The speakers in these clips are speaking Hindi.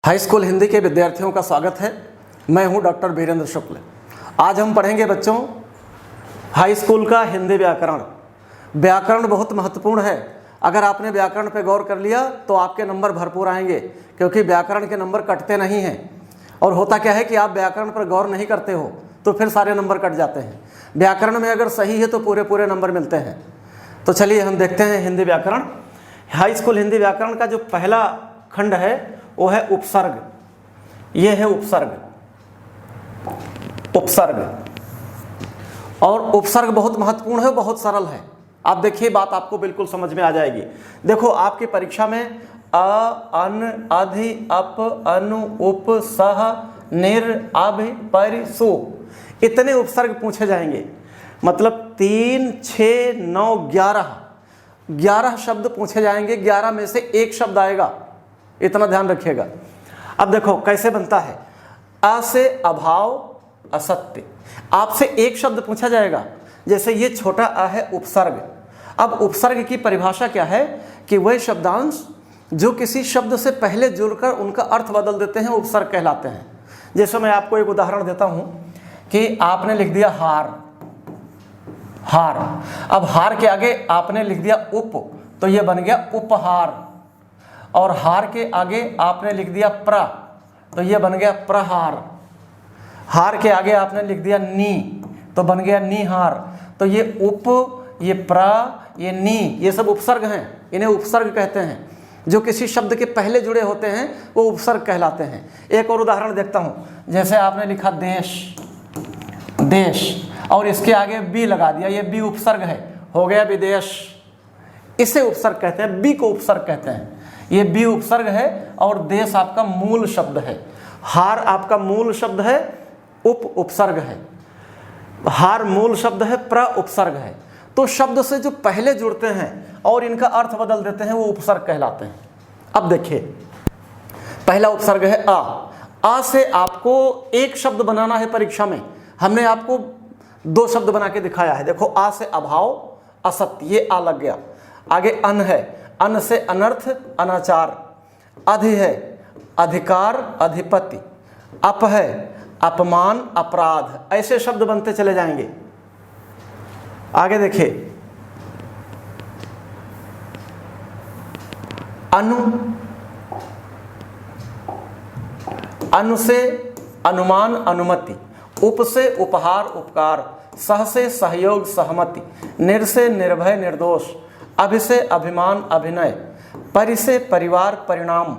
हाई स्कूल हिंदी के विद्यार्थियों का स्वागत है। मैं हूं डॉक्टर वीरेंद्र शुक्ल। आज हम पढ़ेंगे बच्चों हाई स्कूल का हिंदी व्याकरण। व्याकरण बहुत महत्वपूर्ण है। अगर आपने व्याकरण पर गौर कर लिया तो आपके नंबर भरपूर आएंगे, क्योंकि व्याकरण के नंबर कटते नहीं हैं। और होता क्या है कि आप व्याकरण पर गौर नहीं करते हो तो फिर सारे नंबर कट जाते हैं। व्याकरण में अगर सही है तो पूरे नंबर मिलते हैं। तो चलिए हम देखते हैं हिंदी व्याकरण। हाई स्कूल हिंदी व्याकरण का जो पहला खंड है वो है उपसर्ग। ये है उपसर्ग। और उपसर्ग बहुत महत्वपूर्ण है, बहुत सरल है। आप देखिए, बात आपको बिल्कुल समझ में आ जाएगी। देखो, आपकी परीक्षा में अ, अन, अधि, अप, अनु, उप, सह, निर, अभि, परि, सु इतने उपसर्ग पूछे जाएंगे। मतलब 3, 6, 9, 11 शब्द पूछे जाएंगे। 11 में से एक शब्द आएगा, इतना ध्यान रखिएगा। अब देखो कैसे बनता है। अ से अभाव, असत्य। आपसे एक शब्द पूछा जाएगा, जैसे ये छोटा अ है उपसर्ग। अब उपसर्ग की परिभाषा क्या है कि वह शब्दांश जो किसी शब्द से पहले जुड़कर उनका अर्थ बदल देते हैं, उपसर्ग कहलाते हैं। जैसे मैं आपको एक उदाहरण देता हूं कि आपने लिख दिया हार। अब हार के आगे आपने लिख दिया उप, तो यह बन गया उपहार। और हार के आगे आपने लिख दिया प्र, तो यह बन गया प्रहार। हार के आगे आपने लिख दिया नी, तो बन गया निहार। तो ये उप, ये प्र, ये नी, ये सब उपसर्ग हैं। इन्हें उपसर्ग कहते हैं। जो किसी शब्द के पहले जुड़े होते हैं वो उपसर्ग कहलाते हैं। एक और उदाहरण देखता हूं। जैसे आपने लिखा देश और इसके आगे बी लगा दिया, ये बी उपसर्ग है, हो गया विदेश। इसे उपसर्ग कहते हैं, बी को उपसर्ग कहते हैं। ये बी उपसर्ग है और देश आपका मूल शब्द है। हार आपका मूल शब्द है, उप उपसर्ग है। हार मूल शब्द है, प्र उपसर्ग है। तो शब्द से जो पहले जुड़ते हैं और इनका अर्थ बदल देते हैं वो उपसर्ग कहलाते हैं। अब देखिए, पहला उपसर्ग है अ। अ से आपको एक शब्द बनाना है परीक्षा में। हमने आपको 2 शब्द बना के दिखाया है। देखो, आ से अभाव, असत्य, ये आ लग गया। आगे अन है, अन से अनर्थ, अनाचार। अधि है अधिकार, अधिपति। अप है अपमान, अपराध। ऐसे शब्द बनते चले जाएंगे। आगे देखिए, अनु से अनुमान, अनुमति। उप से उपहार, उपकार। सह से सहयोग, सहमति। निर से निर्भय, निर्दोष। अभि से अभिमान, अभिनय। परि से परिवार, परिणाम।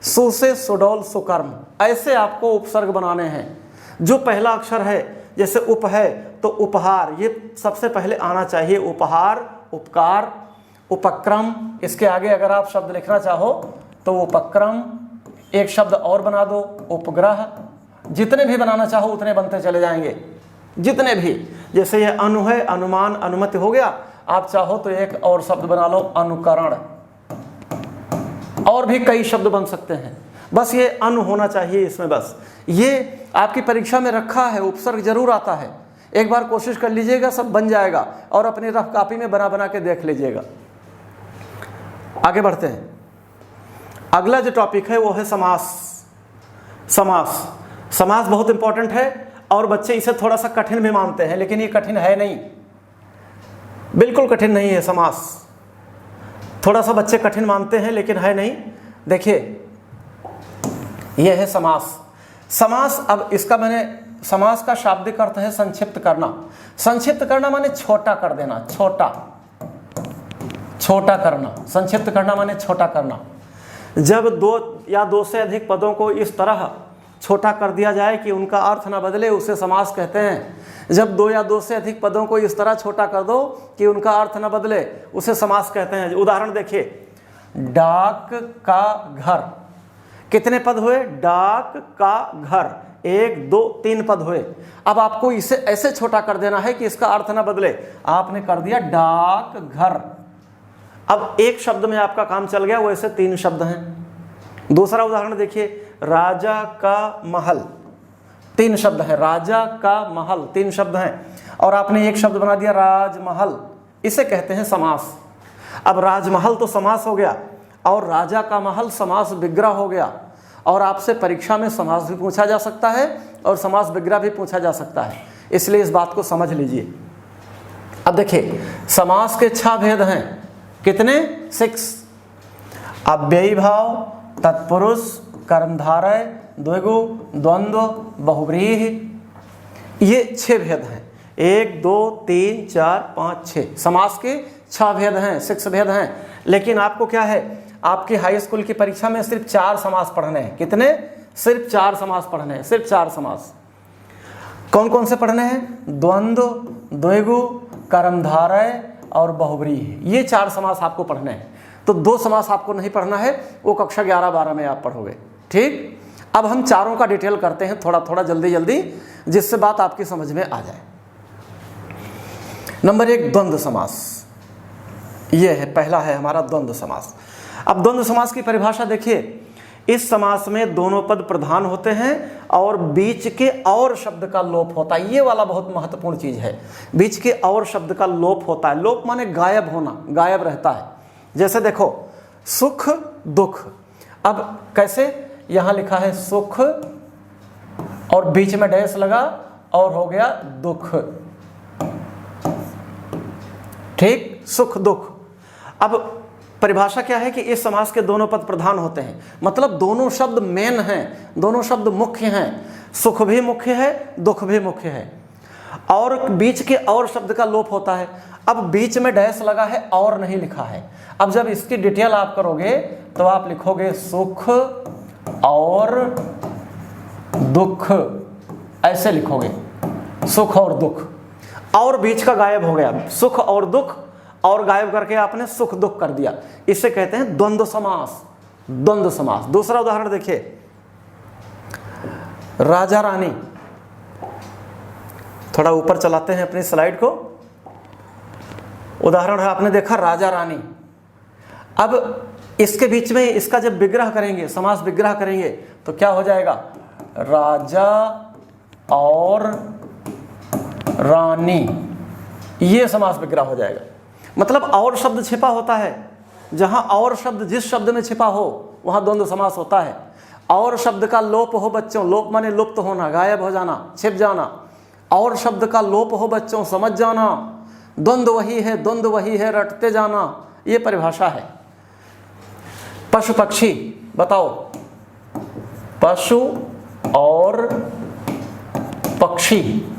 सु से सुडौल, सुकर्म। ऐसे आपको उपसर्ग बनाने हैं। जो पहला अक्षर है, जैसे उप है तो उपहार, ये सबसे पहले आना चाहिए। उपहार, उपकार, उपक्रम। इसके आगे अगर आप शब्द लिखना चाहो तो उपक्रम। एक शब्द और बना दो, उपग्रह। जितने भी बनाना चाहो उतने बनते चले जाएंगे, जितने भी। जैसे ये अनु है, अनुमान, अनुमति हो गया। आप चाहो तो एक और शब्द बना लो, अनुकरण। और भी कई शब्द बन सकते हैं, बस ये अनु होना चाहिए इसमें। बस ये आपकी परीक्षा में रखा है, उपसर्ग जरूर आता है। एक बार कोशिश कर लीजिएगा, सब बन जाएगा। और अपनी रफ कॉपी में बना के देख लीजिएगा। आगे बढ़ते हैं। अगला जो टॉपिक है वो है समास बहुत इंपॉर्टेंट है और बच्चे इसे थोड़ा सा कठिन भी मानते हैं, लेकिन ये कठिन है नहीं, बिल्कुल कठिन नहीं है समास। थोड़ा सा बच्चे कठिन मानते हैं लेकिन है नहीं। देखिए, यह है समास। अब इसका समास का शाब्दिक अर्थ है संक्षिप्त करना। संक्षिप्त करना माने छोटा कर देना, छोटा करना। संक्षिप्त करना माने छोटा करना। जब 2 या 2 से अधिक पदों को इस तरह छोटा कर दिया जाए कि उनका अर्थ न बदले, उसे समास कहते हैं। जब 2 या 2 से अधिक पदों को इस तरह छोटा कर दो कि उनका अर्थ न बदले, उसे समास कहते हैं। उदाहरण देखिए, डाक का घर। कितने पद हुए? डाक का घर। 1, 2, 3 पद हुए। अब आपको इसे ऐसे छोटा कर देना है कि इसका अर्थ न बदले। आपने कर दिया डाक घर। अब एक शब्द में आपका काम चल गया, वैसे 3 शब्द हैं। दूसरा उदाहरण देखिए, राजा का महल। 3 शब्द हैं। राजा का महल 3 शब्द हैं और आपने एक शब्द बना दिया राजमहल। इसे कहते हैं समास। अब राजमहल तो समास हो गया और राजा का महल समास विग्रह हो गया और आपसे परीक्षा में समास भी पूछा जा सकता है और समास विग्रह भी पूछा जा सकता है, इसलिए इस बात को समझ लीजिए। अब देखिए समास के 6 भेद हैं, कितने? 6। अव्ययी भाव, तत्पुरुष, कर्मधारय, द्विगु, द्वंद्व, बहुव्रीहि, ये 6 भेद हैं। 1 2 3 4 5 6 समास के 6 भेद हैं, 6 भेद हैं। लेकिन आपको क्या है, आपकी हाई स्कूल की परीक्षा में सिर्फ 4 समास पढ़ने हैं। कितने? सिर्फ 4 समास पढ़ने हैं, सिर्फ 4 समास। कौन कौन से पढ़ने हैं? द्वंद्व, द्विगु, कर्मधारय और बहुव्रीहि, ये 4 समास आपको पढ़ने हैं। तो 2 समास आपको नहीं पढ़ना है, वो कक्षा 11-12 में आप पढ़ोगे। ठीक, अब हम चारों का डिटेल करते हैं थोड़ा थोड़ा जल्दी जल्दी, जिससे बात आपकी समझ में आ जाए। नंबर 1 द्वंद्व समास, ये है पहला, है हमारा द्वंद्व समास। अब द्वंद्व समास की परिभाषा देखिए, इस समास में दोनों पद प्रधान होते हैं और बीच के और शब्द का लोप होता है। ये वाला बहुत महत्वपूर्ण चीज है, बीच के और शब्द का लोप होता है। लोप माने गायब होना, गायब रहता है। जैसे देखो सुख दुख, अब कैसे? यहां लिखा है सुख और बीच में डैश लगा और हो गया दुख। ठीक, सुख दुख। अब परिभाषा क्या है कि इस समास के दोनों पद प्रधान होते हैं, मतलब दोनों शब्द मेन हैं, दोनों शब्द मुख्य हैं। सुख भी मुख्य है, दुख भी मुख्य है, और बीच के और शब्द का लोप होता है। अब बीच में डैश लगा है और नहीं लिखा है। अब जब इसकी डिटेल आप करोगे तो आप लिखोगे सुख और दुख, ऐसे लिखोगे, सुख और दुख, और बीच का गायब हो गया, सुख और दुख, और गायब करके आपने सुख दुख कर दिया। इसे कहते हैं द्वंद्व समास, द्वंद्व समास। दूसरा उदाहरण देखिए, राजा रानी। थोड़ा ऊपर चलाते हैं अपनी स्लाइड को। उदाहरण है, आपने देखा राजा रानी। अब इसके बीच में इसका जब विग्रह करेंगे, समास विग्रह करेंगे, तो क्या हो जाएगा? राजा और रानी, ये समास विग्रह हो जाएगा। मतलब और शब्द छिपा होता है, जहां और शब्द जिस शब्द में छिपा हो वहां द्वंद्व समास होता है। और शब्द का लोप हो बच्चों, लोप माने लुप्त होना, गायब हो जाना, छिप जाना। और शब्द का लोप हो बच्चों, समझ जाना। द्वंद्व वही है, द्वंद्व वही है, रटते जाना, ये परिभाषा है। पशु पक्षी, बताओ, पशु और पक्षी,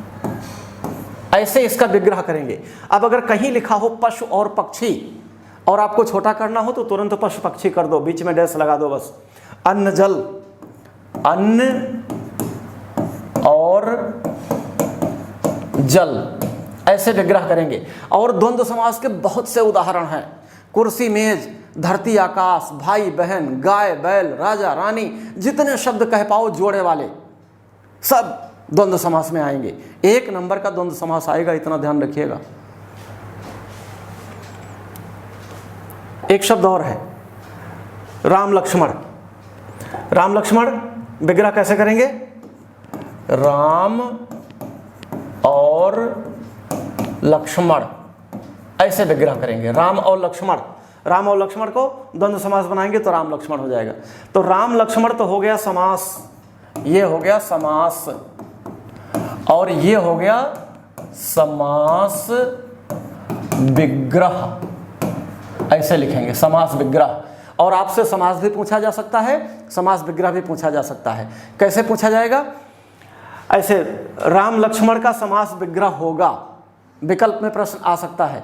ऐसे इसका विग्रह करेंगे। अब अगर कहीं लिखा हो पशु और पक्षी और आपको छोटा करना हो तो तुरंत पशु पक्षी कर दो, बीच में डैश लगा दो बस। अन्न जल, अन्न और जल, ऐसे विग्रह करेंगे। और द्वंद्व समास के बहुत से उदाहरण हैं। कुर्सी मेज, धरती आकाश, भाई बहन, गाय बैल, राजा रानी, जितने शब्द कह पाओ जोड़े वाले, सब द्वंद्व समास में आएंगे। 1 नंबर का द्वंद्व समास आएगा, इतना ध्यान रखिएगा। एक शब्द और है, राम लक्ष्मण। राम लक्ष्मण विग्रह कैसे करेंगे? राम और लक्ष्मण, ऐसे विग्रह करेंगे। राम और लक्ष्मण, राम और लक्ष्मण को द्वंद्व समास बनाएंगे तो राम लक्ष्मण हो जाएगा। तो राम लक्ष्मण तो हो गया समास, ये हो गया समास, और ये हो गया समास विग्रह, ऐसे लिखेंगे समास विग्रह। और आपसे समास भी पूछा जा सकता है, समास विग्रह भी पूछा जा सकता है। कैसे पूछा जाएगा? ऐसे, राम लक्ष्मण का समास विग्रह होगा, विकल्प में प्रश्न आ सकता है,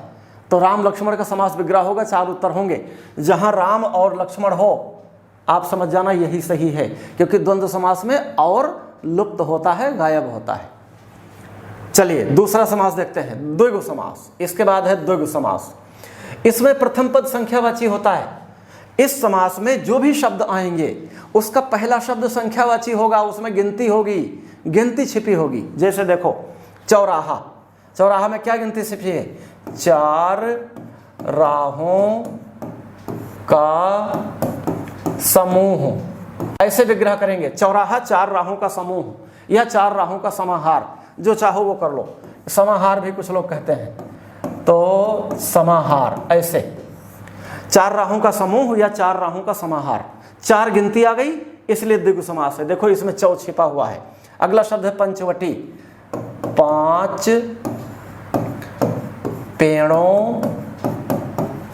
तो राम लक्ष्मण का समास विग्रह होगा। 4 उत्तर होंगे। जहां राम और लक्ष्मण हो, आप समझ जाना यही सही है, क्योंकि द्वंद्व समास में और लुप्त होता है, गायब होता है। चलिए दूसरा समास देखते हैं, द्विगु समास। इसके बाद है द्विगु समास। इसमें प्रथम पद संख्यावाची होता है। इस समास में जो भी शब्द आएंगे उसका पहला शब्द संख्यावाची होगा, उसमें गिनती होगी, गिनती छिपी होगी। जैसे देखो चौराहा, चौराहा में क्या गिनती छिपी है? 4 राहों का समूह, ऐसे विग्रह करेंगे। चौराहा 4 राहों का समूह या 4 राहों का समाहार, जो चाहो वो कर लो। समाहार भी कुछ लोग कहते हैं, तो समाहार, ऐसे 4 राहों का समूह या 4 राहों का समाहार। 4 गिनती आ गई, इसलिए द्विगु समास है। देखो इसमें चौ छिपा हुआ है। अगला शब्द है पंचवटी। 5 पेड़ों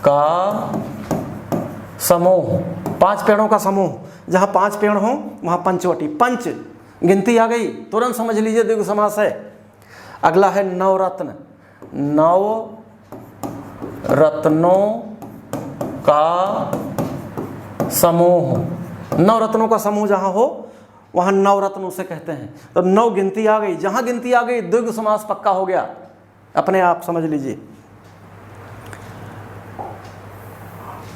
का समूह। 5 पेड़ों का समूह, जहां 5 पेड़ हों वहां पंचवटी। पंच गिनती आ गई, तुरंत समझ लीजिए द्विगु समास है। अगला है नवरत्न। 9 रत्नों का समूह। 9 रत्नों का समूह जहां हो वहां नवरत्न उसे कहते हैं। तो 9 गिनती आ गई, जहां गिनती आ गई द्विगु समास पक्का हो गया, अपने आप समझ लीजिए।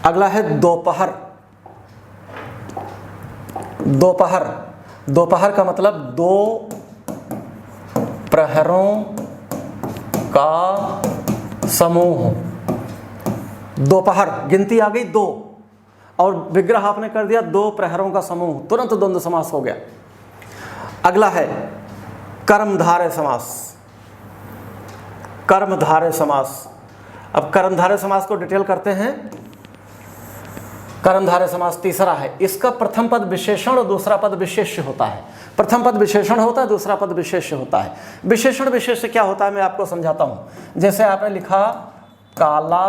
अगला है दोपहर। दोपहर, दोपहर का मतलब 2 प्रहरों का समूह। दोपहर गिनती आ गई 2 और विग्रह आपने कर दिया 2 प्रहरों का समूह, तुरंत द्वंद्व समास हो गया। अगला है कर्मधारय समास। कर्मधारय समास। अब कर्मधारय समास को डिटेल करते हैं। कर्मधारय समास तीसरा है। इसका प्रथम पद विशेषण और दूसरा पद विशेष्य होता है। प्रथम पद विशेषण होता है, दूसरा पद विशेष्य होता है। विशेषण विशेष्य क्या होता है मैं आपको समझाता हूं। जैसे आपने लिखा काला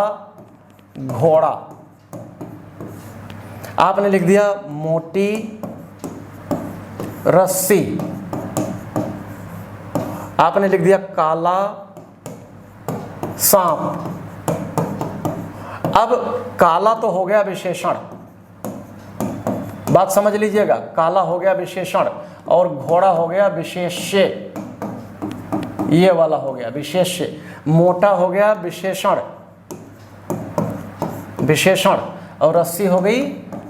घोड़ा, आपने लिख दिया मोटी रस्सी, आपने लिख दिया काला सांप। अब काला तो हो गया विशेषण, बात समझ लीजिएगा। काला हो गया विशेषण और घोड़ा हो गया विशेष्य, ये वाला हो गया विशेष्य। मोटा हो गया विशेषण, विशेषण, और रस्सी हो गई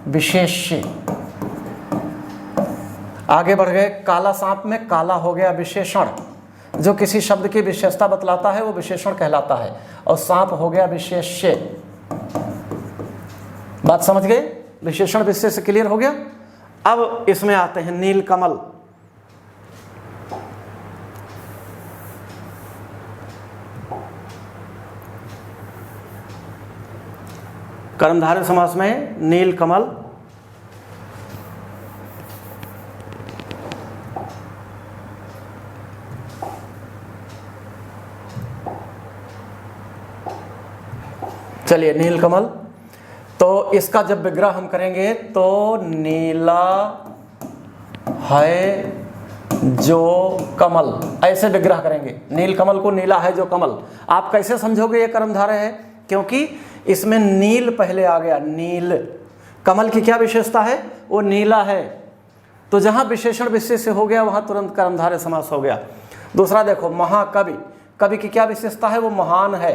विशेष्य। आगे बढ़ गए। काला सांप में काला हो गया विशेषण, जो किसी शब्द की विशेषता बतलाता है वो विशेषण कहलाता है, और सांप हो गया विशेष्य। बात समझ गए? विशेषण विशेष्य क्लियर हो गया। अब इसमें आते हैं नीलकमल। कर्मधारय समास में नीलकमल। चलिए नीलकमल, तो इसका जब विग्रह हम करेंगे तो नीला है जो कमल, ऐसे विग्रह करेंगे। नीलकमल को नीला है जो कमल। आप कैसे समझोगे ये कर्मधारय है? क्योंकि इसमें नील पहले आ गया। नील, कमल की क्या विशेषता है? वो नीला है। तो जहां विशेषण विशेष्य हो गया वहां तुरंत कर्मधारय समास हो गया। दूसरा देखो महाकवि। कवि की क्या विशेषता है? वो महान है।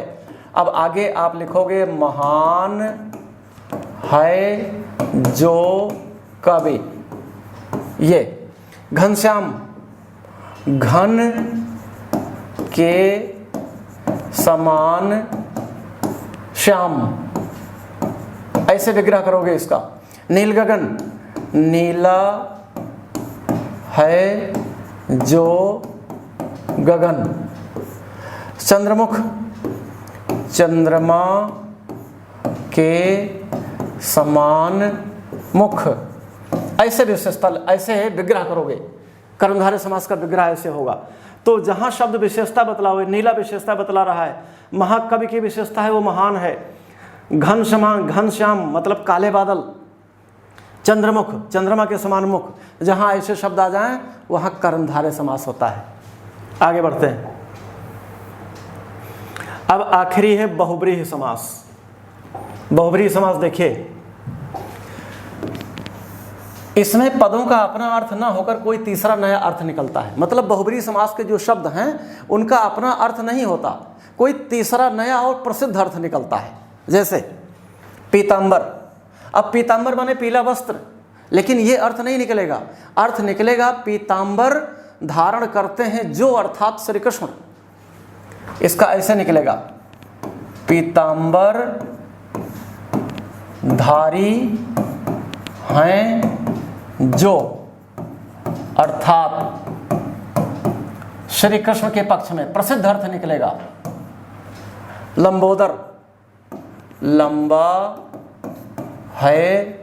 अब आगे आप लिखोगे महान है जो कवि। ये घनश्याम, घन के समान श्याम, ऐसे विग्रह करोगे इसका। नील गगन, नीला है जो गगन। चंद्रमुख, चंद्रमा के समान मुख, ऐसे विशेषता, ऐसे विग्रह करोगे। कर्मधारय समास का विग्रह ऐसे होगा। तो जहां शब्द विशेषता बतला हुआ, नीला विशेषता बतला रहा है, महाकवि की विशेषता है वो महान है, घनश्याम मतलब काले बादल, चंद्रमुख चंद्रमा के समान मुख, जहां ऐसे शब्द आ जाएं वहां कर्मधारय समास होता है। आगे बढ़ते हैं। अब आखिरी है बहुब्रीहि समास। बहुब्रीहि समास देखिए, इसमें पदों का अपना अर्थ ना होकर कोई तीसरा नया अर्थ निकलता है। मतलब बहुब्रीहि समास के जो शब्द हैं उनका अपना अर्थ नहीं होता, कोई तीसरा नया और प्रसिद्ध अर्थ निकलता है। जैसे पीतांबर। अब पीतांबर माने पीला वस्त्र, लेकिन ये अर्थ नहीं निकलेगा। अर्थ निकलेगा पीतांबर धारण करते हैं जो, अर्थात श्री कृष्ण। इसका ऐसे निकलेगा पीतांबर धारी हैं जो, अर्थात श्री कृष्ण के पक्ष में प्रसिद्ध अर्थ निकलेगा। लंबोदर, लंबा है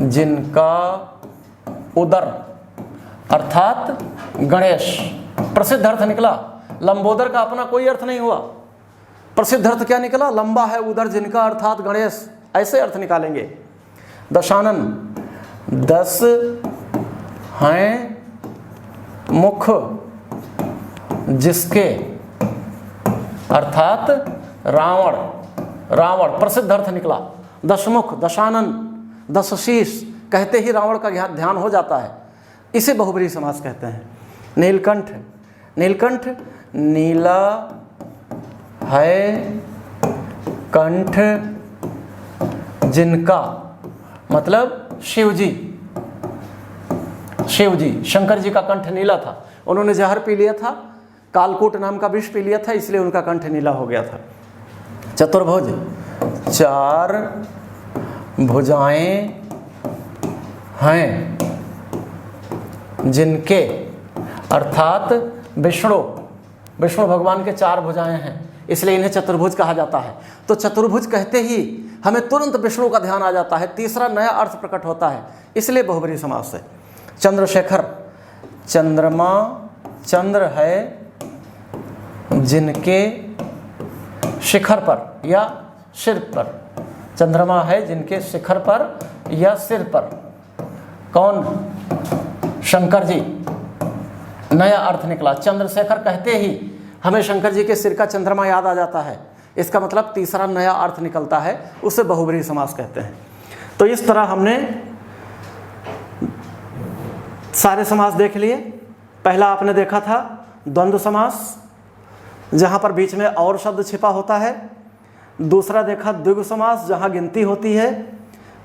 जिनका उदर अर्थात गणेश। प्रसिद्ध अर्थ निकला, लंबोदर का अपना कोई अर्थ नहीं हुआ, प्रसिद्ध अर्थ क्या निकला, लंबा है उदर जिनका अर्थात गणेश, ऐसे अर्थ निकालेंगे। दशानन, 10 हैं मुख जिसके अर्थात रावण, रावण प्रसिद्ध अर्थ निकला। दशमुख, दशानन, 10 शीश कहते ही रावण का ध्यान हो जाता है, इसे बहुब्रीहि समास कहते हैं। नीलकंठ, नीलकंठ नीला है कंठ जिनका, मतलब शिव जी, शिव जी, शंकर जी का कंठ नीला था, उन्होंने जहर पी लिया था, कालकूट नाम का विष पी लिया था, इसलिए उनका कंठ नीला हो गया था। चतुर्भुज, 4 भुजाएं हैं जिनके अर्थात विष्णु, विष्णु भगवान के 4 भुजाएं हैं, इसलिए इन्हें चतुर्भुज कहा जाता है। तो चतुर्भुज कहते ही हमें तुरंत विष्णु का ध्यान आ जाता है, तीसरा नया अर्थ प्रकट होता है, इसलिए बहुब्रीहि समास है। चंद्रशेखर, चंद्रमा, चंद्र है जिनके शिखर पर या सिर पर, चंद्रमा है जिनके शिखर पर या सिर पर, कौन, शंकर जी, नया अर्थ निकला। चंद्रशेखर कहते ही हमें शंकर जी के सिर का चंद्रमा याद आ जाता है, इसका मतलब तीसरा नया अर्थ निकलता है, उसे बहुब्रीहि समास कहते हैं। तो इस तरह हमने सारे समास देख लिए। पहला आपने देखा था द्वंद्व समास, जहाँ पर बीच में और शब्द छिपा होता है। दूसरा देखा द्विगु समास, जहाँ गिनती होती है।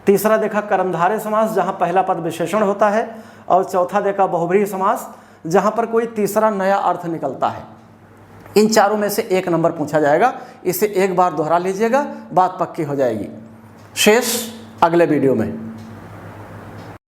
तीसरा देखा कर्मधारय समास, जहाँ पहला पद विशेषण होता है। और चौथा देखा बहुब्रीहि समास, जहाँ पर कोई तीसरा नया अर्थ निकलता है। इन चारों में से एक नंबर पूछा जाएगा, इसे एक बार दोहरा लीजिएगा, बात पक्की हो जाएगी। शेष अगले वीडियो में।